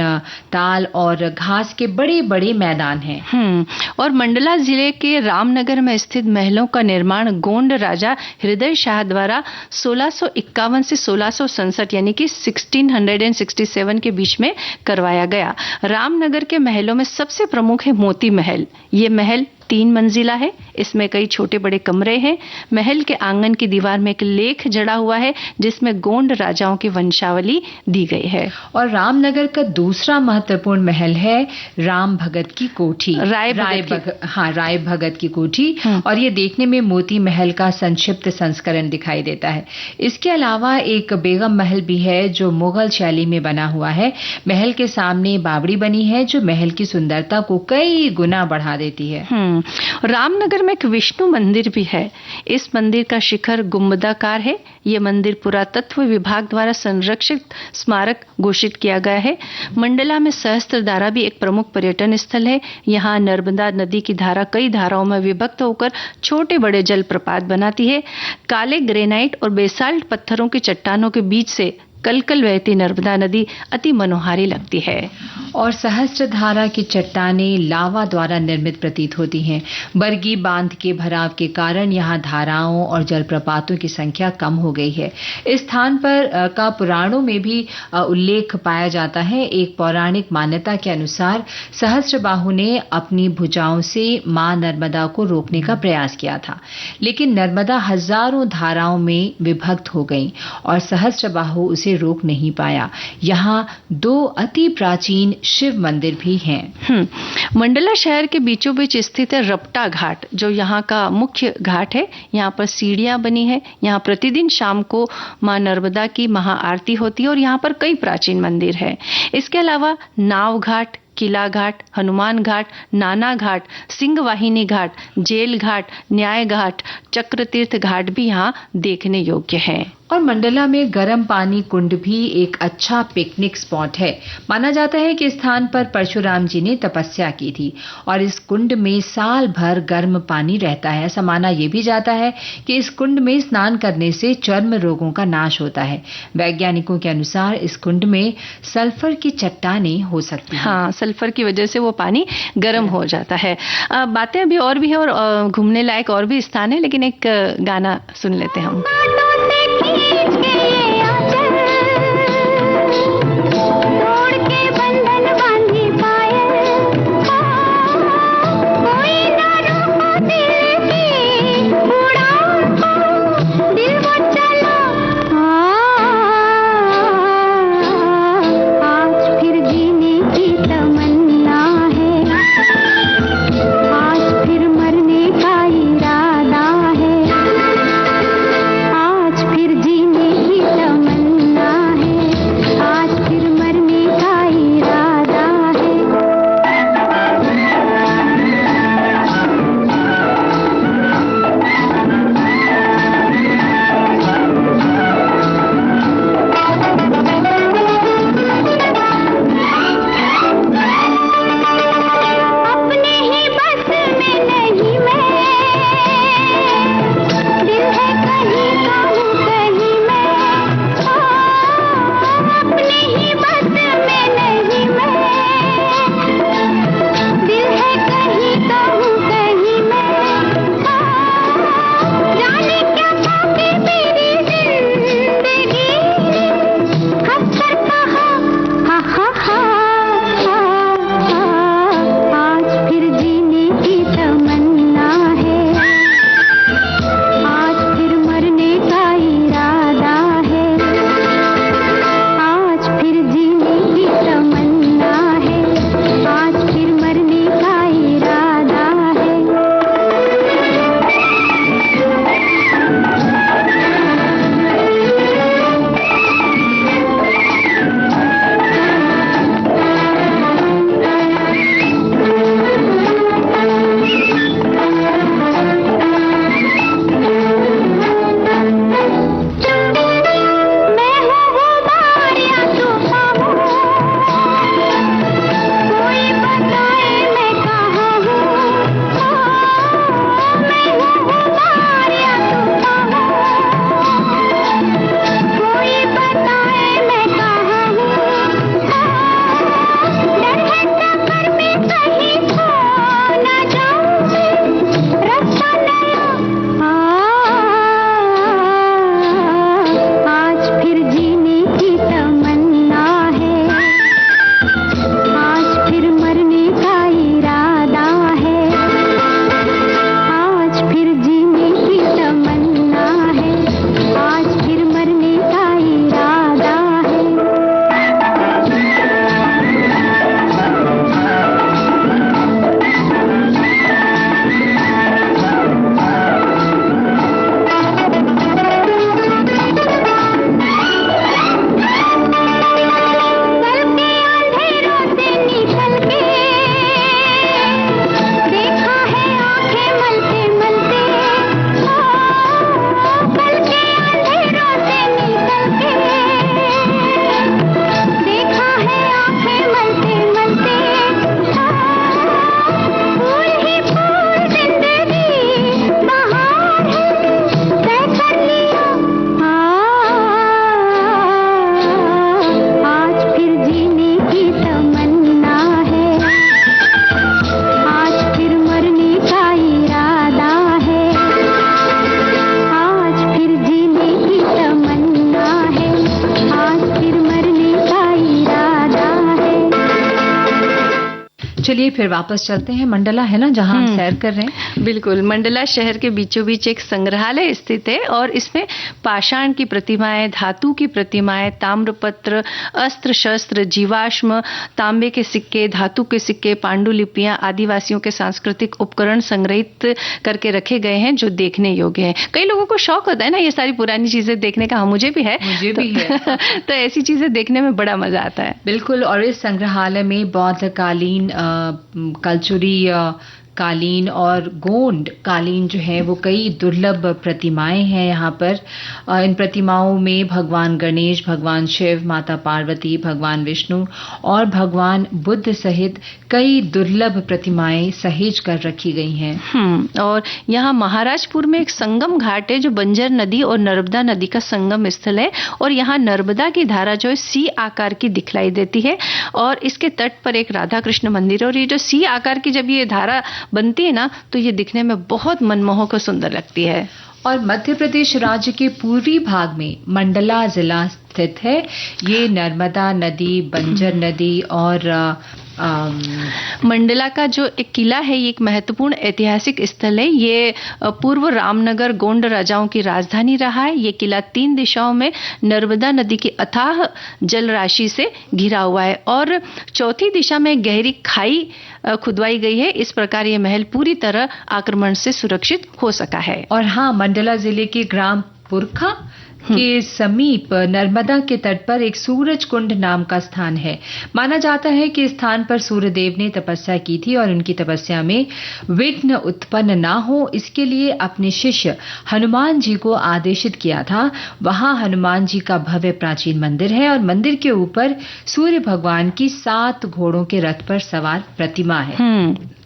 ताल और घास के बड़े बड़े मैदान हैं। और मंडला जिले के रामनगर में स्थित महलों का निर्माण गोंड राजा हृदय शाह द्वारा 1651 से 1667 यानी कि 1667 के बीच में करवाया गया। रामनगर के महलों में सबसे प्रमुख है मोती महल। ये महल 3 मंजिला है। इसमें कई छोटे बड़े कमरे हैं। महल के आंगन की दीवार में एक लेख जड़ा हुआ है जिसमें गोंड राजाओं की वंशावली दी गई है। और रामनगर का दूसरा महत्वपूर्ण महल है राम भगत की कोठी, राय भगत की कोठी। और ये देखने में मोती महल का संक्षिप्त संस्करण दिखाई देता है। इसके अलावा एक बेगम महल भी है जो मुगल शैली में बना हुआ है। महल के सामने बावड़ी बनी है जो महल की सुंदरता को कई गुना बढ़ा देती है। रामनगर में एक विष्णु मंदिर भी है। इस मंदिर का शिखर गुंबदाकार है। यह मंदिर पुरातत्व विभाग द्वारा संरक्षित स्मारक घोषित किया गया है। मंडला में सहस्त्रधारा भी एक प्रमुख पर्यटन स्थल है। यहाँ नर्मदा नदी की धारा कई धाराओं में विभक्त होकर छोटे बड़े जलप्रपात बनाती है। काले ग्रेनाइट और बेसाल्ट पत्थरों की चट्टानों के बीच से कलकल बहती नर्मदा नदी अति मनोहारी लगती है। और सहस्त्रधारा की चट्टानें लावा द्वारा निर्मित प्रतीत होती हैं। बरगी बांध के भराव के कारण यहाँ धाराओं और जलप्रपातों की संख्या कम हो गई है। इस स्थान पर का पुराणों में भी उल्लेख पाया जाता है। एक पौराणिक मान्यता के अनुसार सहस्त्रबाहु ने अपनी भुजाओं से मां नर्मदा को रोकने का प्रयास किया था, लेकिन नर्मदा हजारों धाराओं में विभक्त हो गई और सहस्त्रबाहु उसे रोक नहीं पाया। यहाँ 2 अति प्राचीन शिव मंदिर भी हैं। मंडला शहर के बीचों बीच स्थित है रपटा घाट जो यहाँ का मुख्य घाट है। यहाँ पर सीढ़ियां बनी है। यहाँ प्रतिदिन शाम को मां नर्मदा की महाआरती होती है और यहाँ पर कई प्राचीन मंदिर है। इसके अलावा नाव घाट, किला घाट, हनुमान घाट, नाना घाट, सिंह वाहिनी घाट, जेल घाट, न्याय घाट, चक्रतीर्थ घाट भी यहाँ देखने योग्य है। और मंडला में गर्म पानी कुंड भी एक अच्छा पिकनिक स्पॉट है। माना जाता है कि इस स्थान पर परशुराम जी ने तपस्या की थी और इस कुंड में साल भर गर्म पानी रहता है। ऐसा माना यह भी जाता है कि इस कुंड में स्नान करने से चर्म रोगों का नाश होता है। वैज्ञानिकों के अनुसार इस कुंड में सल्फर की चट्टानें हो सकती हैं। हाँ, सल्फर की वजह से वो पानी गर्म हो जाता है। बातें अभी और भी है और घूमने लायक और भी स्थान है, लेकिन एक गाना सुन लेते हैं हम। फिर जीने की चलिए फिर वापस चलते हैं मंडला, है ना, जहाँ हम सैर कर रहे हैं। बिल्कुल, मंडला शहर के बीचों बीच एक संग्रहालय स्थित है और इसमें पाषाण की प्रतिमाएं, धातु की प्रतिमाएं, ताम्रपत्र, अस्त्र शस्त्र, जीवाश्म, तांबे के सिक्के, धातु के सिक्के, पांडुलिपियां, आदिवासियों के सांस्कृतिक उपकरण संग्रहित करके रखे गए हैं जो देखने योग्य हैं। कई लोगों को शौक होता है ना ये सारी पुरानी चीजें देखने का, मुझे भी है। मुझे भी है। तो ऐसी चीजें देखने में बड़ा मजा आता है। बिल्कुल। और इस संग्रहालय में बौद्ध कालीन, कलचुरी कालीन और गोंड कालीन जो है वो कई दुर्लभ प्रतिमाएं हैं यहाँ पर। इन प्रतिमाओं में भगवान गणेश, भगवान शिव, माता पार्वती, भगवान विष्णु और भगवान बुद्ध सहित कई दुर्लभ प्रतिमाएं सहेज कर रखी गई हैं। और यहाँ महाराजपुर में एक संगम घाट है जो बंजर नदी और नर्मदा नदी का संगम स्थल है और यहाँ नर्मदा की धारा जो है सी आकार की दिखलाई देती है और इसके तट पर एक राधा कृष्ण मंदिर है। और ये जो सी आकार की जब ये धारा बनती है ना तो ये दिखने में बहुत मनमोहक और सुंदर लगती है। और मध्य प्रदेश राज्य के पूर्वी भाग में मंडला जिला स्थित है। ये नर्मदा नदी, बंजर नदी और मंडला का जो एक किला है ये एक महत्वपूर्ण ऐतिहासिक स्थल है। ये पूर्व रामनगर गोंड राजाओं की राजधानी रहा है। ये किला 3 दिशाओं में नर्मदा नदी की अथाह जल राशि से घिरा हुआ है और चौथी दिशा में गहरी खाई खुदवाई गई है। इस प्रकार ये महल पूरी तरह आक्रमण से सुरक्षित हो सका है। और हाँ, मंडला जिले के ग्राम पुरखा के समीप नर्मदा के तट पर एक सूरज कुंड नाम का स्थान है। माना जाता है कि इस स्थान पर सूर्यदेव ने तपस्या की थी और उनकी तपस्या में विघ्न उत्पन्न ना हो इसके लिए अपने शिष्य हनुमान जी को आदेशित किया था। वहां हनुमान जी का भव्य प्राचीन मंदिर है और मंदिर के ऊपर सूर्य भगवान की 7 घोड़ों के रथ पर सवार प्रतिमा है।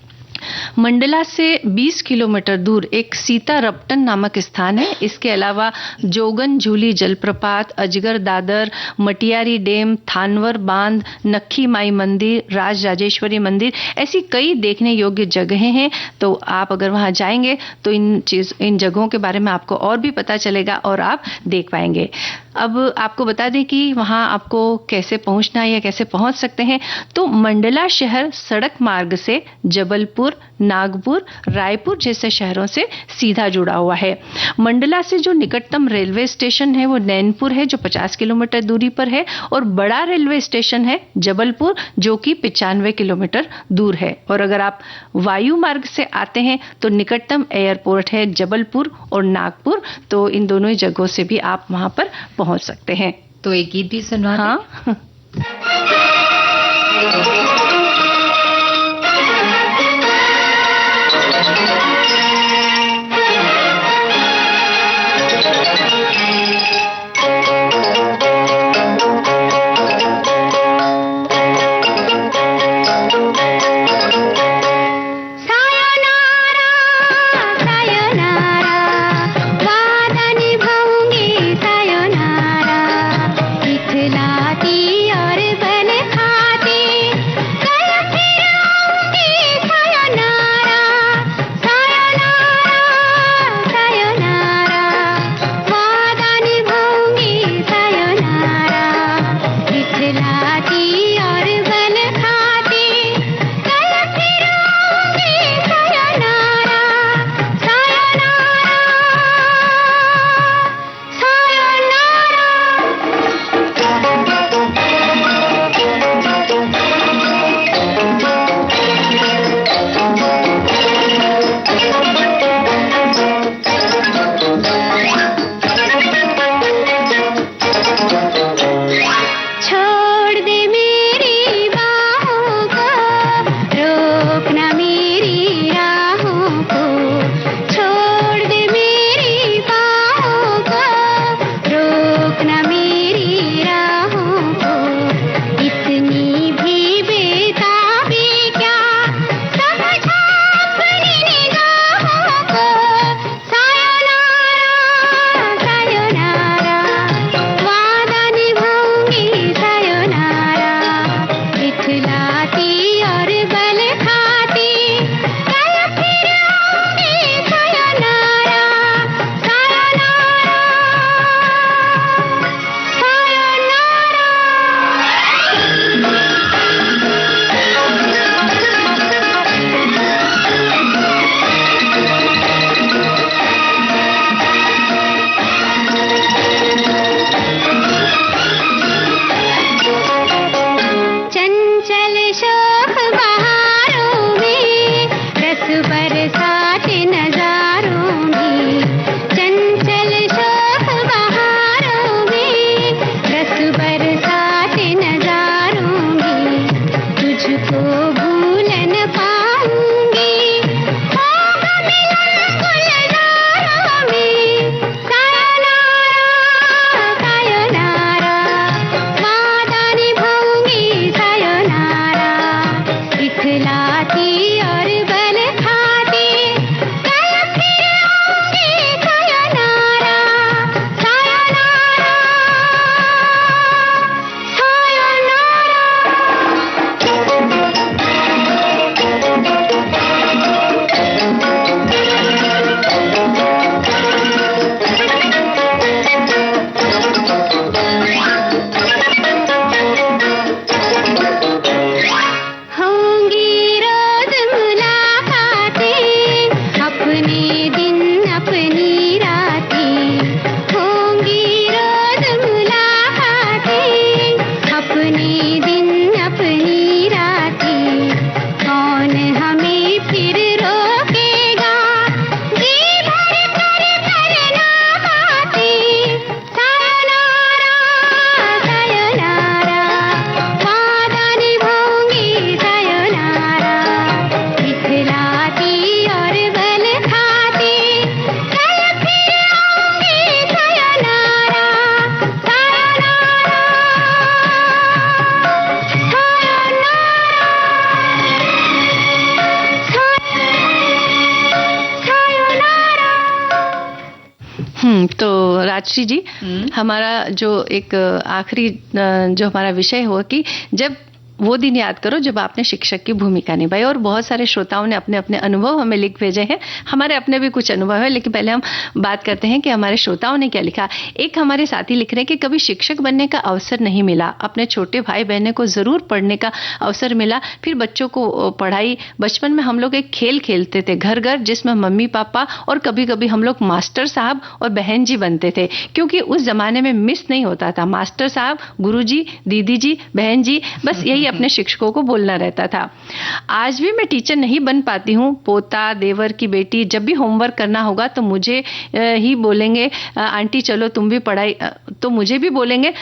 मंडला से 20 किलोमीटर दूर एक सीता रपटन नामक स्थान है। इसके अलावा जोगन झूली जलप्रपात, अजगर दादर, मटियारी डैम, थानवर बांध, नक्खी माई मंदिर, राज राजेश्वरी मंदिर, ऐसी कई देखने योग्य जगहें हैं। तो आप अगर वहां जाएंगे तो इन जगहों के बारे में आपको और भी पता चलेगा और आप देख पाएंगे। अब आपको बता दें कि वहां आपको कैसे पहुंचना है या कैसे पहुंच सकते हैं। तो मंडला शहर सड़क मार्ग से जबलपुर, नागपुर, रायपुर जैसे शहरों से सीधा जुड़ा हुआ है। मंडला से जो निकटतम रेलवे स्टेशन है वो नैनपुर है जो 50 किलोमीटर दूरी पर है और बड़ा रेलवे स्टेशन है जबलपुर जो कि 95 किलोमीटर दूर है। और अगर आप वायु मार्ग से आते हैं तो निकटतम एयरपोर्ट है जबलपुर और नागपुर। तो इन दोनों ही जगहों से भी आप वहां पर पहुंच सकते हैं। तो एक गीत भी सुनवा दें। हाँ। इखलाती और बन खाती तो राजश्री जी, हमारा जो एक आखिरी जो हमारा विषय हुआ कि जब वो दिन याद करो जब आपने शिक्षक की भूमिका निभाई, और बहुत सारे श्रोताओं ने अपने अपने अनुभव हमें लिख भेजे हैं। हमारे अपने भी कुछ अनुभव है, लेकिन पहले हम बात करते हैं कि हमारे श्रोताओं ने क्या लिखा। एक हमारे साथी लिख रहे हैं कि कभी शिक्षक बनने का अवसर नहीं मिला, अपने छोटे भाई बहनों को जरूर पढ़ने का अवसर मिला, फिर बच्चों को पढ़ाई। बचपन में हम लोग एक खेल खेलते थे घर घर, जिसमें मम्मी पापा और कभी कभी हम लोग मास्टर साहब और बहन जी बनते थे, क्योंकि उस जमाने में मिस नहीं होता था। मास्टर साहब, गुरुजी, दीदी जी, बहन जी, बस यही अपने शिक्षकों को बोलना रहता था। आज भी मैं टीचर नहीं बन पाती हूँ। पोता, देवर की बेटी जब भी होमवर्क करना होगा तो मुझे ही बोलेंगे आंटी चलो तुम भी पढ़ाई, तो मुझे भी बोलेंगे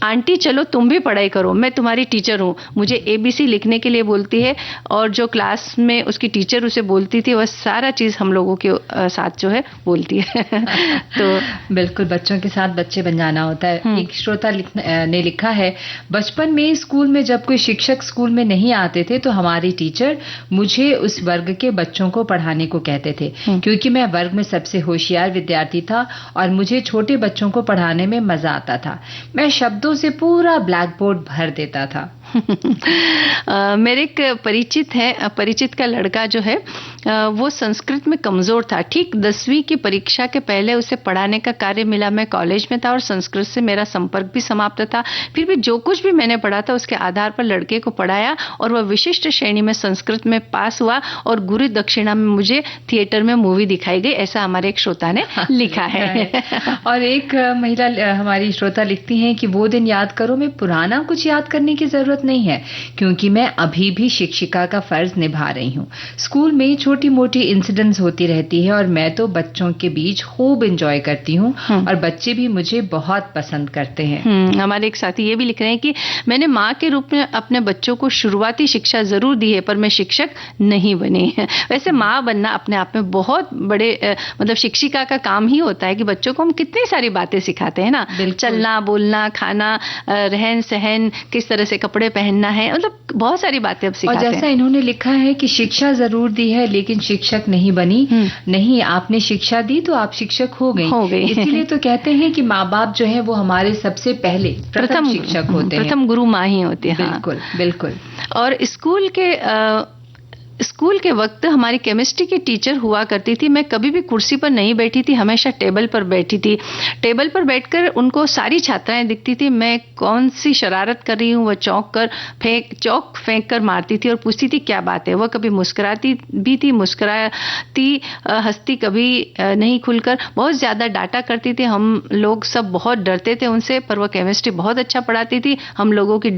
आंटी चलो तुम भी पढ़ाई करो, मैं तुम्हारी टीचर हूँ। मुझे ABC लिखने के लिए बोलती है, और जो क्लास में उसकी टीचर उसे बोलती थी वह सारा चीज़ हम लोगों के साथ जो है बोलती है। तो बिल्कुल बच्चों के साथ बच्चे बन जाना होता है। एक श्रोता ने लिखा है, बचपन में स्कूल में जब कोई शिक्षक स्कूल में नहीं आते थे तो हमारी टीचर मुझे उस वर्ग के बच्चों को पढ़ाने को कहते थे, क्योंकि मैं वर्ग में सबसे होशियार विद्यार्थी था और मुझे छोटे बच्चों को पढ़ाने में मजा आता था। मैं शब्दों से पूरा ब्लैक बोर्ड भर देता था। मेरे एक परिचित का लड़का जो है वो संस्कृत में कमजोर था। ठीक 10वीं की परीक्षा के पहले उसे पढ़ाने का कार्य मिला। मैं कॉलेज में था और संस्कृत से मेरा संपर्क भी समाप्त था। फिर भी जो कुछ भी मैंने पढ़ा था उसके आधार पर लड़के को पढ़ाया और वह विशिष्ट श्रेणी में संस्कृत में पास हुआ और गुरु दक्षिणा में मुझे थिएटर में मूवी दिखाई गई। ऐसा हमारे एक श्रोता ने लिखा है। और एक महिला हमारी श्रोता लिखती हैं कि वो दिन याद करो, मैं पुराना कुछ याद करने की जरूरत नहीं है, क्योंकि मैं अभी भी शिक्षिका का फर्ज निभा रही हूँ। स्कूल में छोटी मोटी इंसिडेंट्स होती रहती है और मैं तो बच्चों के बीच खूब एंजॉय करती हूँ और बच्चे भी मुझे बहुत पसंद करते हैं। हमारे एक साथी ये भी लिख रहे हैं कि मैंने माँ के रूप में अपने बच्चों को शुरुआती शिक्षा जरूर दी है, पर मैं शिक्षक नहीं बनी। वैसे माँ बनना अपने आप में बहुत बड़े मतलब शिक्षिका का काम ही होता है कि बच्चों को हम कितनी सारी बातें सिखाते हैं ना, चलना, बोलना, खाना, रहन सहन, किस तरह से कपड़े पहनना है, मतलब बहुत सारी बातें अब सिखाते हैं। और जैसा इन्होंने लिखा है कि शिक्षा जरूर दी है लेकिन शिक्षक नहीं बनी। नहीं, आपने शिक्षा दी तो आप शिक्षक हो गई। इसीलिए तो कहते हैं कि माँ बाप जो है वो हमारे सबसे पहले प्रथम शिक्षक होते हैं, प्रथम गुरु माँ ही होती है। बिल्कुल बिल्कुल। और स्कूल के वक्त हमारी केमिस्ट्री की टीचर हुआ करती थी। मैं कभी भी कुर्सी पर नहीं बैठी थी, हमेशा टेबल पर बैठी थी। टेबल पर बैठकर उनको सारी छात्राएं दिखती थी। मैं कौन सी शरारत कर रही हूँ वह चौक फेंक कर मारती थी और पूछती थी क्या बात है। वह कभी मुस्कुराती भी थी, हंसती कभी नहीं खुलकर। बहुत ज्यादा डांटा करती थी। हम लोग सब बहुत डरते थे उनसे, पर वह केमिस्ट्री बहुत अच्छा पढ़ाती थी। हम लोगों को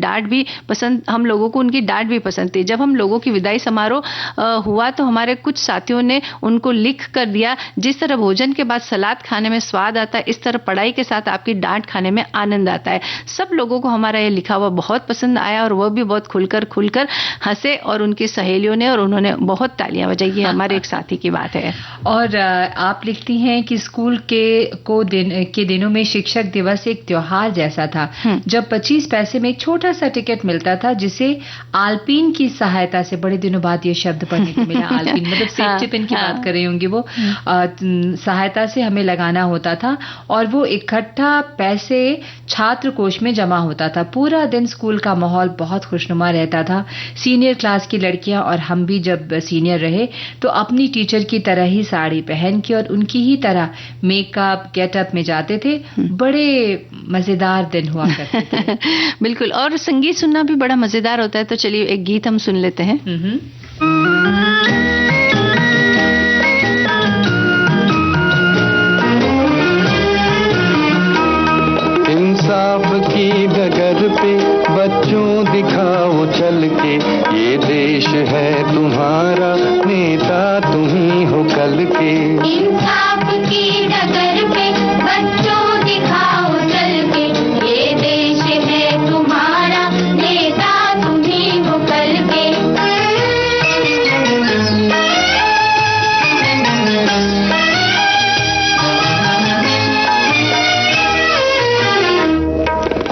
उनकी डांट भी पसंद थी। जब हम लोगों की विदाई समारोह हुआ तो हमारे कुछ साथियों ने उनको लिख कर दिया, जिस तरह भोजन के बाद सलाद खाने में स्वाद आता है, इस तरह पढ़ाई के साथ आपकी डांट खाने में आनंद आता है। सब लोगों को हमारा ये लिखा हुआ बहुत पसंद आया और वह भी बहुत खुलकर हंसे और उनकी सहेलियों ने और उन्होंने बहुत तालियां बजाई। ये हमारे एक साथी की बात है। और आप लिखती हैं कि स्कूल के दिनों में शिक्षक दिवस एक त्योहार जैसा था, जब 25 पैसे में एक छोटा सा टिकट मिलता था, जिसे आल्पीन की सहायता से, बड़े दिनों बाद ये शब्द पढ़ने को मिला, आल्पीन मतलब सेफ्टी पिन की बात कर रही होंगी वो, सहायता से हमें लगाना होता था और वो इकट्ठा पैसे छात्र कोष में जमा होता था। पूरा दिन स्कूल का माहौल बहुत खुशनुमा रहता था। सीनियर क्लास की लड़कियां और हम भी जब सीनियर रहे तो अपनी टीचर की तरह ही साड़ी पहन के और उनकी ही तरह मेकअप गेटअप में जाते थे। बड़े मजेदार दिन हुआ करते थे। बिल्कुल। और संगीत सुनना भी बड़ा मजेदार होता है, तो चलिए एक गीत हम सुन लेते हैं। इंसाफ की डगर पे बच्चों दिखाओ चल के, ये देश है तुम्हारा, नेता तुम ही हो कल के। इंसाफ की डगर पे बच्चों दिखाओ चल के, ये देश है तुम्हारा, नेता तुम ही हो कल के।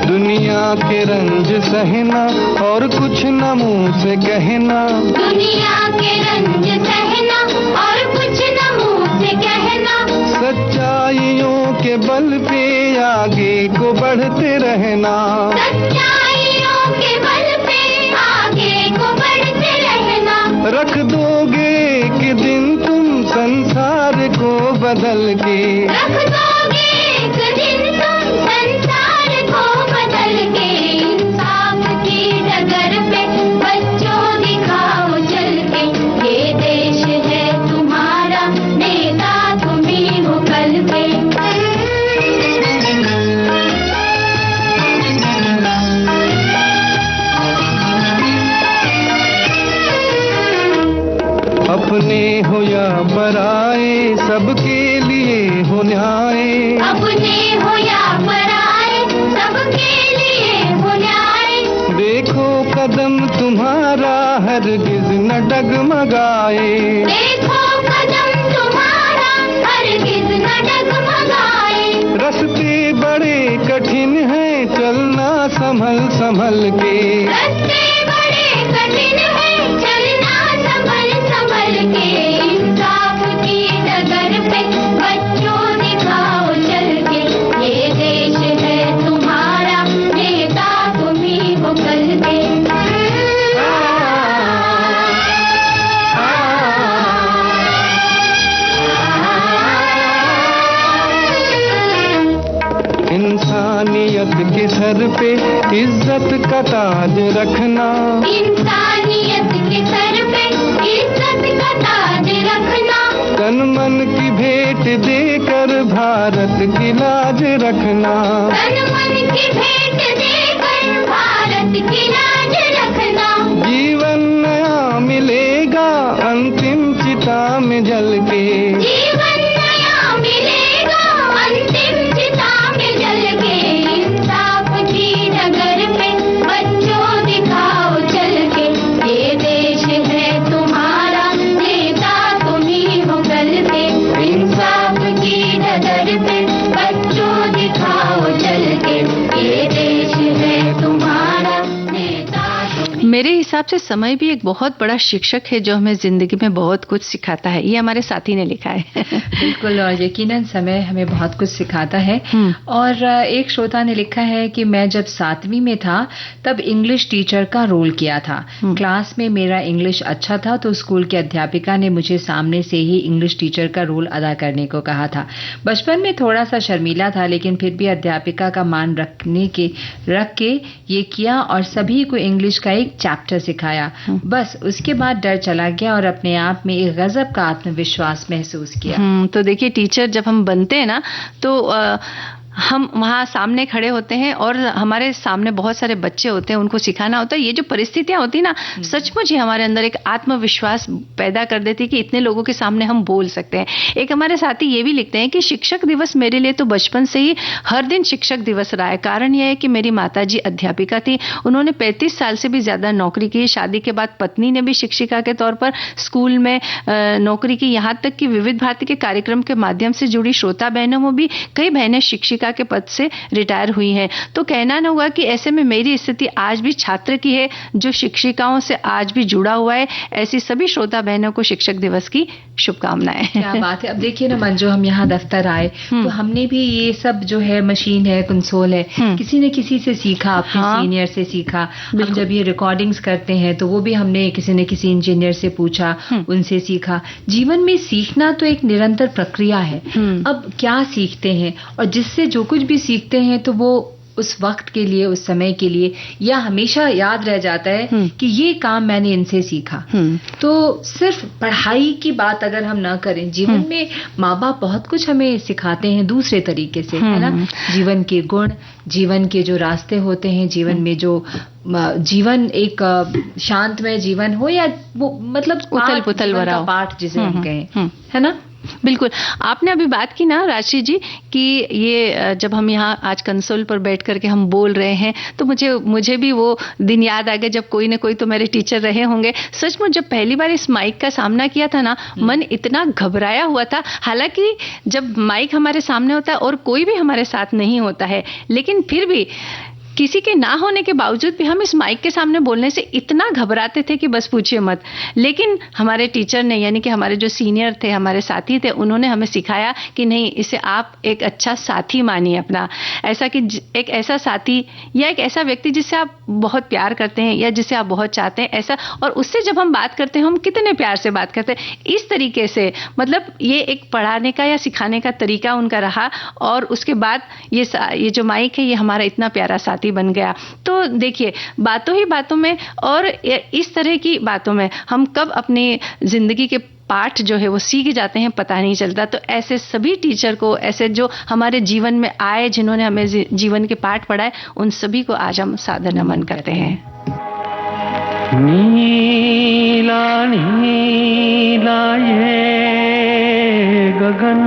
दुनिया के रंज सहना और कुछ न मुंह से कहना, दुनिया के रंज सहना और कुछ न मुंह से कहना, सच्चाई सच्चाइयों के बल पे आगे को बढ़ते रहना, सच्चाइयों के बल पे आगे को बढ़ते रहना। रख दोगे एक दिन तुम संसार को बदल के, रख दोगे एक दिन तुम संसार को बदल के। इंसाफ की डगर पे बच्चों दिखाओ चल के, ये देश है तुम्हारा, नेता तुम ही हो कल के। अपने हो या पराए सबके लिए हो न्याय, अपने हो या पराए सबके लिए हो न्याय। देखो कदम तुम्हारा हरगिज न डगमगाए, देखो कदम तुम्हारा हरगिज न डगमगाए। रास्ते बड़े कठिन हैं चलना संभल संभल के, रास्ते बड़े कठिन हैं चलना संभल संभल के। इंसाफ की डगर पे बच्चों दिखाओ चल के, ये देश है तुम्हारा, नेता तुम ही हो कल के। इंसानियत के सर पे इज्जत का ताज रखना, इंसानियत के सर पे इज्जत का ताज रखना। तन मन की भेंट देकर भारत की लाज रखना, तन मन की भेंट देकर भारत की लाज रखना। जीवन नया मिलेगा अंतिम चिता में जल के, जीवन नया मिलेगा अंतिम चिता में जल के। इंसाफ की डगर पे बच्चों दिखाओ चल के, ये देश है तुम्हारा, नेता तुम ही हो कल के। इंसाफ की डगर पे बच्चों दिखाओ चल के, ये देश है तुम्हारा, नेता तुम ही। मेरे हिसाब से समय भी एक बहुत बड़ा शिक्षक है जो हमें जिंदगी में बहुत कुछ सिखाता है। ये हमारे साथी ने लिखा है। बिल्कुल, और यकीनन समय हमें बहुत कुछ सिखाता है। और एक श्रोता ने लिखा है कि मैं जब 7वीं में था तब इंग्लिश टीचर का रोल किया था। क्लास में मेरा इंग्लिश अच्छा था तो स्कूल की अध्यापिका ने मुझे सामने से ही इंग्लिश टीचर का रोल अदा करने को कहा था। बचपन में थोड़ा सा शर्मीला था लेकिन फिर भी अध्यापिका का मान रख के ये किया और सभी को इंग्लिश का एक चैप्टर सिखाया। बस उसके बाद डर चला गया और अपने आप में एक गजब का आत्मविश्वास महसूस किया। तो देखिए, टीचर जब हम बनते हैं ना तो हम वहाँ सामने खड़े होते हैं और हमारे सामने बहुत सारे बच्चे होते हैं, उनको सिखाना होता है। ये जो परिस्थितियाँ होती ना, सचमुच ही हमारे अंदर एक आत्मविश्वास पैदा कर देती है कि इतने लोगों के सामने हम बोल सकते हैं। एक हमारे साथी ये भी लिखते हैं कि शिक्षक दिवस मेरे लिए तो बचपन से ही हर दिन शिक्षक दिवस रहा है। कारण यह है कि मेरी माताजी अध्यापिका थी, उन्होंने 35 साल से भी ज़्यादा नौकरी की। शादी के बाद पत्नी ने भी शिक्षिका के तौर पर स्कूल में नौकरी की। यहाँ तक कि विविध भारती के कार्यक्रम के माध्यम से जुड़ी श्रोता बहनों में भी कई बहनें शिक्षिका के पद से रिटायर हुई हैं। तो कहना न होगा कि ऐसे में मेरी स्थिति आज भी छात्र की है जो शिक्षिकाओं से आज भी जुड़ा हुआ है। ऐसी सभी श्रोता बहनों को शिक्षक दिवस की शुभकामनाएं। क्या बात है। अब देखिए ना मंजू, हम यहाँ दफ्तर आए तो हमने भी ये सब जो है मशीन है, कंसोल है, किसी न किसी से सीखा, अपने सीनियर से सीखा। हम जब ये रिकॉर्डिंग्स करते हैं तो वो भी हमने किसी न किसी इंजीनियर से पूछा, उनसे सीखा। जीवन में सीखना तो एक निरंतर प्रक्रिया है। अब क्या सीखते हैं और जिससे जो कुछ भी सीखते हैं तो वो उस वक्त के लिए, उस समय के लिए या हमेशा याद रह जाता है कि ये काम मैंने इनसे सीखा। तो सिर्फ पढ़ाई की बात अगर हम ना करें, जीवन में माँ बाप बहुत कुछ हमें सिखाते हैं दूसरे तरीके से, है ना। जीवन के गुण, जीवन के जो रास्ते होते हैं, जीवन में जो जीवन एक शांतमय जीवन हो या वो मतलब उथल पुथल भरा पाठ जिसे हम कहें, है ना। बिल्कुल। आपने अभी बात की ना राशि जी कि ये जब हम यहाँ आज कंसोल पर बैठ करके हम बोल रहे हैं तो मुझे भी वो दिन याद आ गए जब कोई ना कोई तो मेरे टीचर रहे होंगे। सचमुच जब पहली बार इस माइक का सामना किया था ना, मन इतना घबराया हुआ था। हालांकि जब माइक हमारे सामने होता है और कोई भी हमारे साथ नहीं होता है, लेकिन फिर भी किसी के ना होने के बावजूद भी हम इस माइक के सामने बोलने से इतना घबराते थे कि बस पूछिए मत। लेकिन हमारे टीचर ने, यानी कि हमारे जो सीनियर थे, हमारे साथी थे, उन्होंने हमें सिखाया कि नहीं, इसे आप एक अच्छा साथी मानिए अपना। ऐसा कि एक ऐसा साथी या एक ऐसा व्यक्ति जिससे आप बहुत प्यार करते हैं या जिसे आप बहुत चाहते हैं, ऐसा, और उससे जब हम बात करते हैं हम कितने प्यार से बात करते हैं। इस तरीके से मतलब ये एक पढ़ाने का या सिखाने का तरीका उनका रहा, और उसके बाद ये जो माइक है ये हमारा इतना प्यारा साथी बन गया। तो देखिए, बातों ही बातों में और इस तरह की बातों में हम कब अपनी जिंदगी के पाठ जो है वो सीख जाते हैं पता नहीं चलता। तो ऐसे सभी टीचर को, ऐसे जो हमारे जीवन में आए, जिन्होंने हमें जीवन के पाठ पढ़ाए, उन सभी को आज हम सादर नमन करते हैं। नीला नीला ये गगन,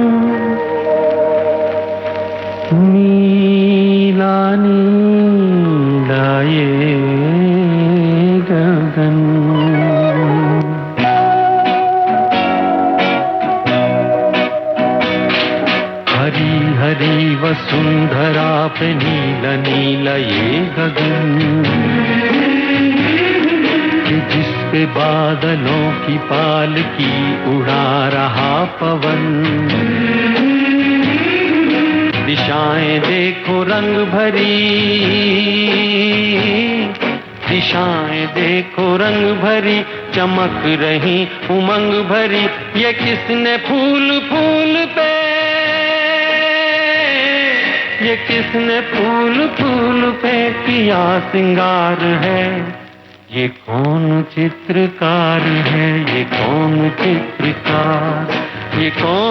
नीला नीला ये गगन, हरी हरी वसुंधरा पे नीला नीला ये गगन, जिस पे बादलों की पालकी उड़ा रहा पवन। दिशाएं देखो रंग भरी, दिशाएं देखो रंग भरी, चमक रही उमंग भरी। ये किसने फूल फूल पे, ये किसने फूल फूल पे किया सिंगार है। ये कौन चित्रकार है, ये कौन चित्रकार, ये कौन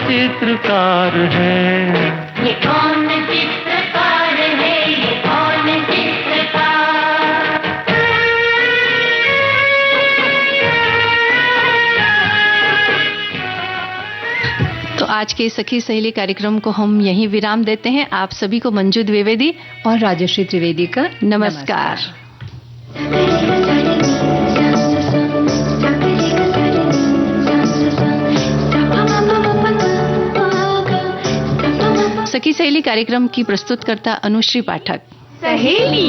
चित्रकार है, ये कौन चित्रकार है, ये कौन चित्रकार। तो आज के सखी सहेली कार्यक्रम को हम यहीं विराम देते हैं। आप सभी को मंजू द्विवेदी और राजश्री त्रिवेदी का नमस्कार। सखी सहेली कार्यक्रम की प्रस्तुतकर्ता अनुश्री पाठक। सहेली